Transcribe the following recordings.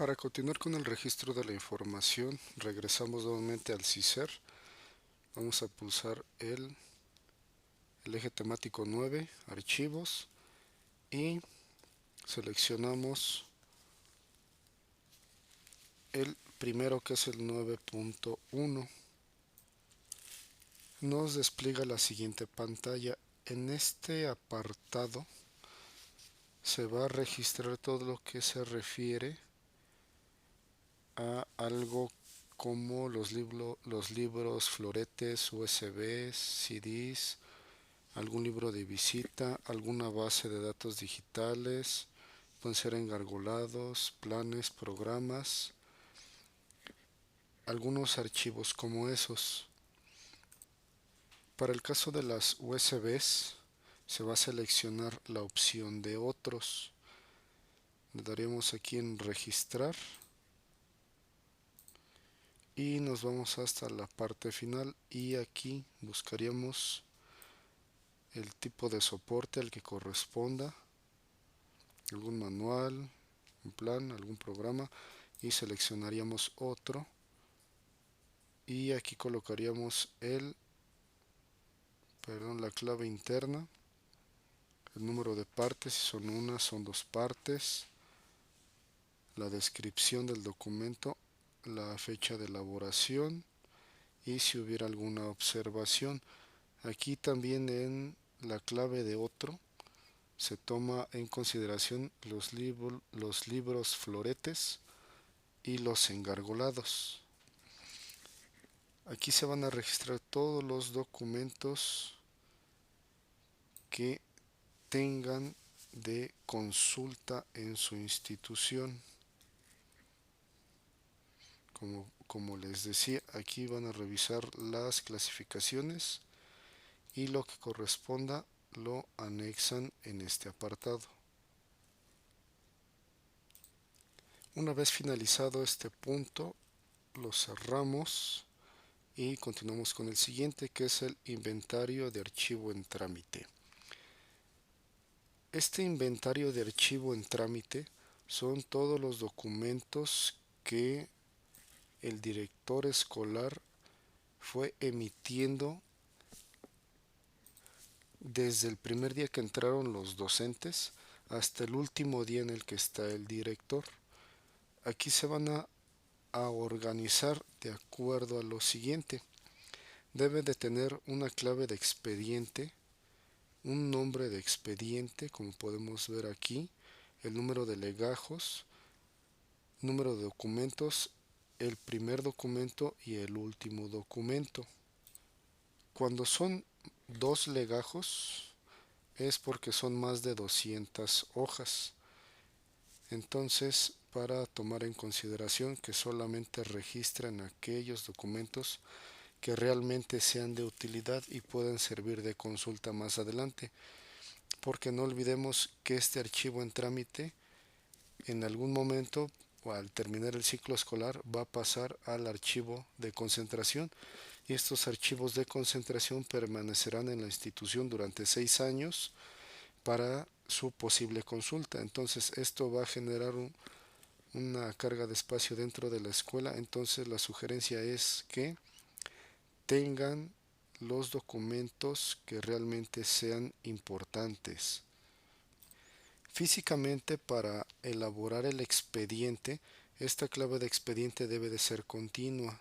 Para continuar con el registro de la información, regresamos nuevamente al CISER. Vamos a pulsar el eje temático 9, archivos, y seleccionamos el primero, que es el 9.1. Nos despliega la siguiente pantalla. En este apartado se va a registrar todo lo que se refiere a algo como los libros, floretes, USBs, CDs, algún libro de visita, alguna base de datos digitales, pueden ser engargolados, planes, programas, algunos archivos como esos. Para el caso de las USBs, se va a seleccionar la opción de otros. Le daremos aquí en registrar y nos vamos hasta la parte final, y aquí buscaríamos el tipo de soporte al que corresponda, algún manual, un plan, algún programa, y seleccionaríamos otro, y aquí colocaríamos la clave interna, el número de partes, si son una, son dos partes, la descripción del documento, la fecha de elaboración y si hubiera alguna observación. Aquí también en la clave de otro se toma en consideración los libros floretes y los engargolados. Aquí se van a registrar todos los documentos que tengan de consulta en su institución. Como les decía, aquí van a revisar las clasificaciones y lo que corresponda lo anexan en este apartado. Una vez finalizado este punto, lo cerramos y continuamos con el siguiente, que es el inventario de archivo en trámite. Este inventario de archivo en trámite son todos los documentos que el director escolar fue emitiendo desde el primer día que entraron los docentes hasta el último día en el que está el director. Aquí se van a organizar de acuerdo a lo siguiente. Debe de tener una clave de expediente, un nombre de expediente, como podemos ver aquí, el número de legajos, número de documentos, el primer documento y el último documento. Cuando son dos legajos es porque son más de 200 hojas. Entonces, para tomar en consideración que solamente registran aquellos documentos que realmente sean de utilidad y puedan servir de consulta más adelante, porque no olvidemos que este archivo en trámite en algún momento o al terminar el ciclo escolar va a pasar al archivo de concentración, y estos archivos de concentración permanecerán en la institución durante 6 años para su posible consulta. Entonces esto va a generar una carga de espacio dentro de la escuela. Entonces la sugerencia es que tengan los documentos que realmente sean importantes. Físicamente, para elaborar el expediente, esta clave de expediente debe de ser continua.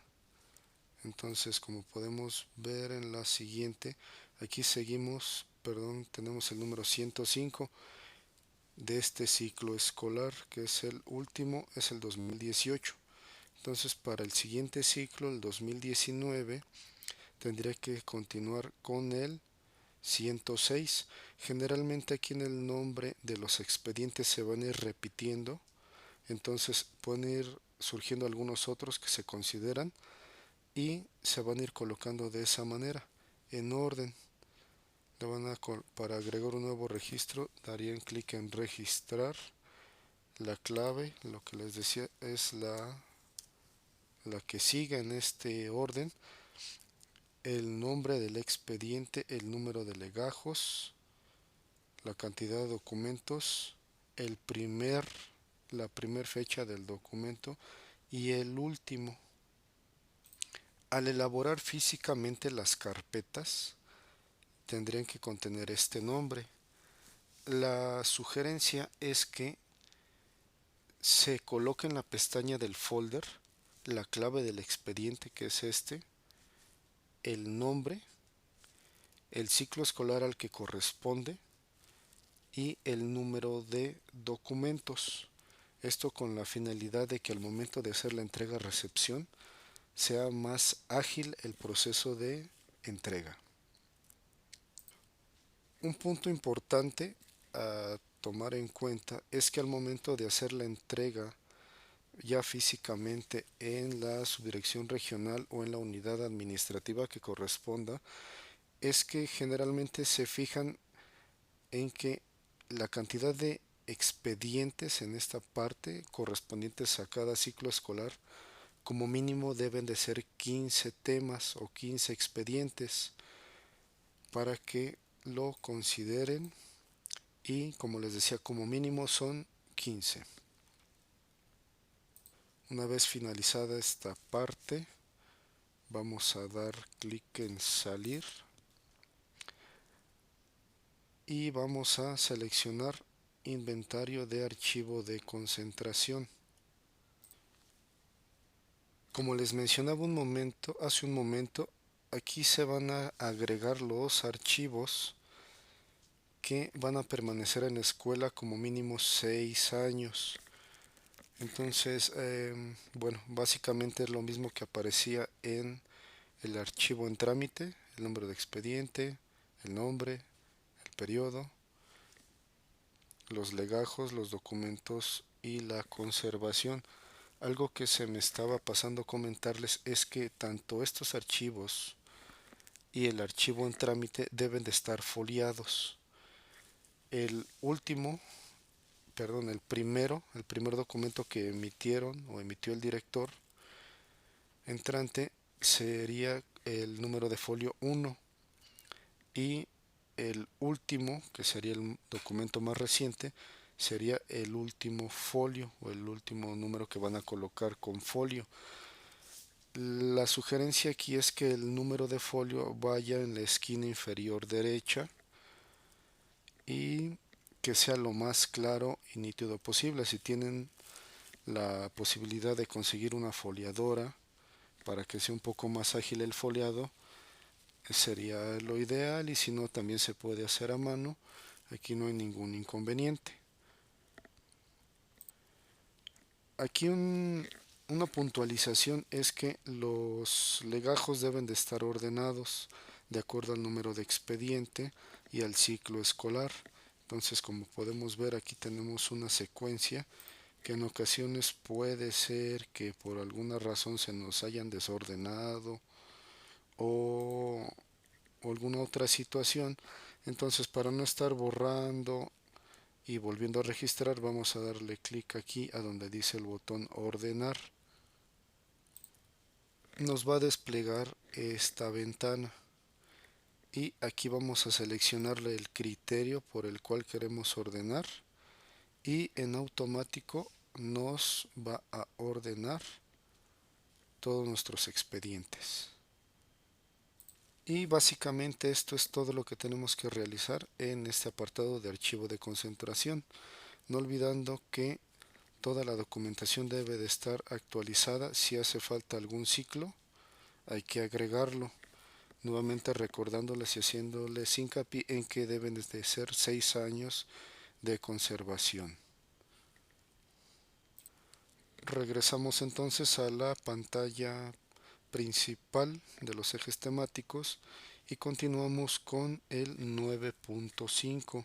Entonces, como podemos ver en la siguiente, aquí tenemos el número 105 de este ciclo escolar, que es el último, es el 2018. Entonces, para el siguiente ciclo, el 2019, tendría que continuar con el 106. Generalmente aquí en el nombre de los expedientes se van a ir repitiendo, entonces pueden ir surgiendo algunos otros que se consideran y se van a ir colocando de esa manera, en orden. Para agregar un nuevo registro, darían clic en registrar. La clave, lo que les decía, es la que siga en este orden: el nombre del expediente, el número de legajos, la cantidad de documentos, el primer la primera fecha del documento y el último. Al elaborar físicamente las carpetas, tendrían que contener este nombre. La sugerencia es que se coloque en la pestaña del folder la clave del expediente, que es este, el nombre, el ciclo escolar al que corresponde y el número de documentos. Esto con la finalidad de que al momento de hacer la entrega-recepción sea más ágil el proceso de entrega. Un punto importante a tomar en cuenta es que al momento de hacer la entrega ya físicamente en la subdirección regional o en la unidad administrativa que corresponda, es que generalmente se fijan en que la cantidad de expedientes en esta parte correspondientes a cada ciclo escolar como mínimo deben de ser 15 temas o 15 expedientes para que lo consideren, y como les decía, como mínimo son 15. Una vez finalizada esta parte, vamos a dar clic en salir y vamos a seleccionar inventario de archivo de concentración. Como les mencionaba hace un momento, aquí se van a agregar los archivos que van a permanecer en la escuela como mínimo 6 años. Entonces, bueno, básicamente es lo mismo que aparecía en el archivo en trámite: el número de expediente, el nombre, el periodo, los legajos, los documentos y la conservación. Algo que se me estaba pasando comentarles es que tanto estos archivos y el archivo en trámite deben de estar foliados. El último, perdón, el primer documento que emitieron o emitió el director entrante sería el número de folio 1, y el último, que sería el documento más reciente, sería el último folio o el último número que van a colocar con folio. La sugerencia aquí es que el número de folio vaya en la esquina inferior derecha y que sea lo más claro y nítido posible. Si tienen la posibilidad de conseguir una foliadora para que sea un poco más ágil el foliado, sería lo ideal, y si no, también se puede hacer a mano. Aquí no hay ningún inconveniente. Aquí una puntualización es que los legajos deben de estar ordenados de acuerdo al número de expediente y al ciclo escolar. Entonces, como podemos ver, aquí tenemos una secuencia que en ocasiones puede ser que por alguna razón se nos hayan desordenado o, o alguna otra situación. Entonces, para no estar borrando y volviendo a registrar, vamos a darle clic aquí a donde dice el botón ordenar. Nos va a desplegar esta ventana y aquí vamos a seleccionarle el criterio por el cual queremos ordenar, y en automático nos va a ordenar todos nuestros expedientes. Y básicamente esto es todo lo que tenemos que realizar en este apartado de archivo de concentración, no olvidando que toda la documentación debe de estar actualizada. Si hace falta algún ciclo, hay que agregarlo. Nuevamente recordándoles y haciéndoles hincapié en que deben de ser 6 años de conservación. Regresamos entonces a la pantalla principal de los ejes temáticos y continuamos con el 9.5,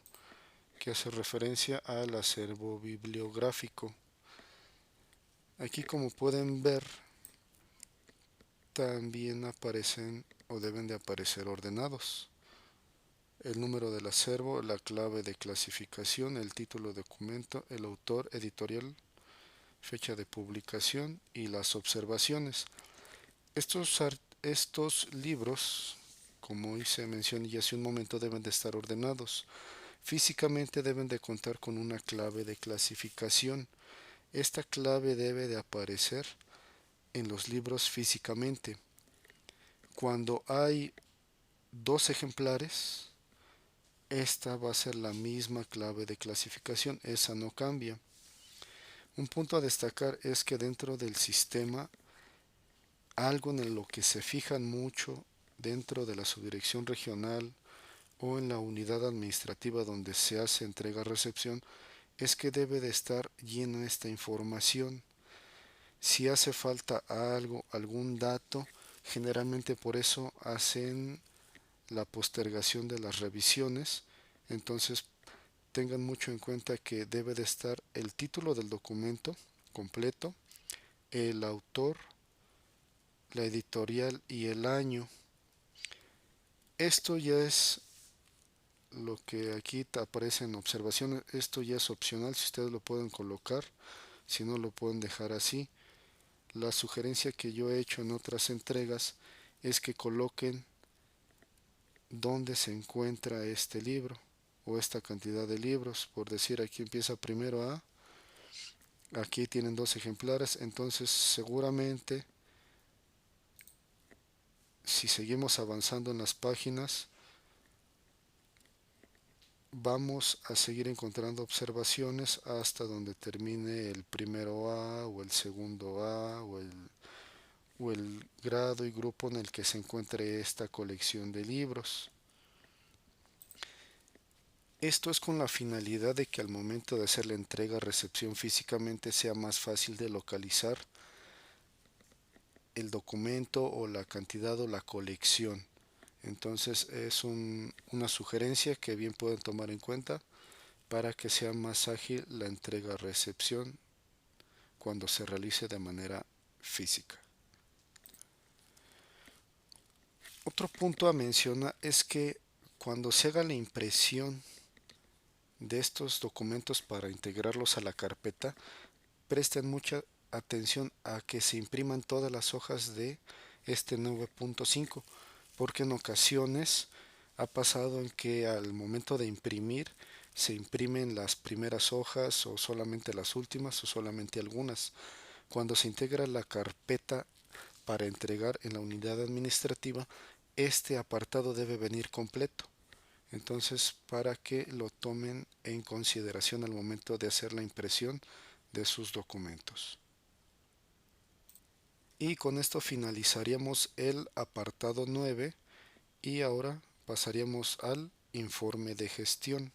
que hace referencia al acervo bibliográfico. Aquí, como pueden ver, también aparecen o deben de aparecer ordenados: el número del acervo, la clave de clasificación, el título de documento, el autor, editorial, fecha de publicación y las observaciones. Estos libros, como hice mención ya hace un momento, deben de estar ordenados. Físicamente deben de contar con una clave de clasificación. Esta clave debe de aparecer en los libros físicamente. Cuando hay dos ejemplares, esta va a ser la misma clave de clasificación, esa no cambia. Un punto a destacar es que dentro del sistema, algo en lo que se fijan mucho dentro de la subdirección regional o en la unidad administrativa donde se hace entrega-recepción, es que debe de estar llena esta información. Si hace falta algo, algún dato, generalmente por eso hacen la postergación de las revisiones. Entonces tengan mucho en cuenta que debe de estar el título del documento completo, el autor, la editorial y el año. Esto ya es lo que aquí aparece en observaciones. Esto ya es opcional, si ustedes lo pueden colocar, si no lo pueden dejar así. La sugerencia que yo he hecho en otras entregas es que coloquen dónde se encuentra este libro o esta cantidad de libros. Por decir, aquí empieza primero A, aquí tienen dos ejemplares, entonces seguramente si seguimos avanzando en las páginas vamos a seguir encontrando observaciones hasta donde termine el primero A o el segundo A o el grado y grupo en el que se encuentre esta colección de libros. Esto es con la finalidad de que al momento de hacer la entrega-recepción físicamente sea más fácil de localizar el documento o la cantidad o la colección. Entonces es una sugerencia que bien pueden tomar en cuenta para que sea más ágil la entrega-recepción cuando se realice de manera física. Otro punto a mencionar es que cuando se haga la impresión de estos documentos para integrarlos a la carpeta, presten mucha atención a que se impriman todas las hojas de este 9.5, porque en ocasiones ha pasado en que al momento de imprimir se imprimen las primeras hojas o solamente las últimas o solamente algunas. Cuando se integra la carpeta para entregar en la unidad administrativa, este apartado debe venir completo. Entonces, para que lo tomen en consideración al momento de hacer la impresión de sus documentos. Y con esto finalizaríamos el apartado 9 y ahora pasaríamos al informe de gestión.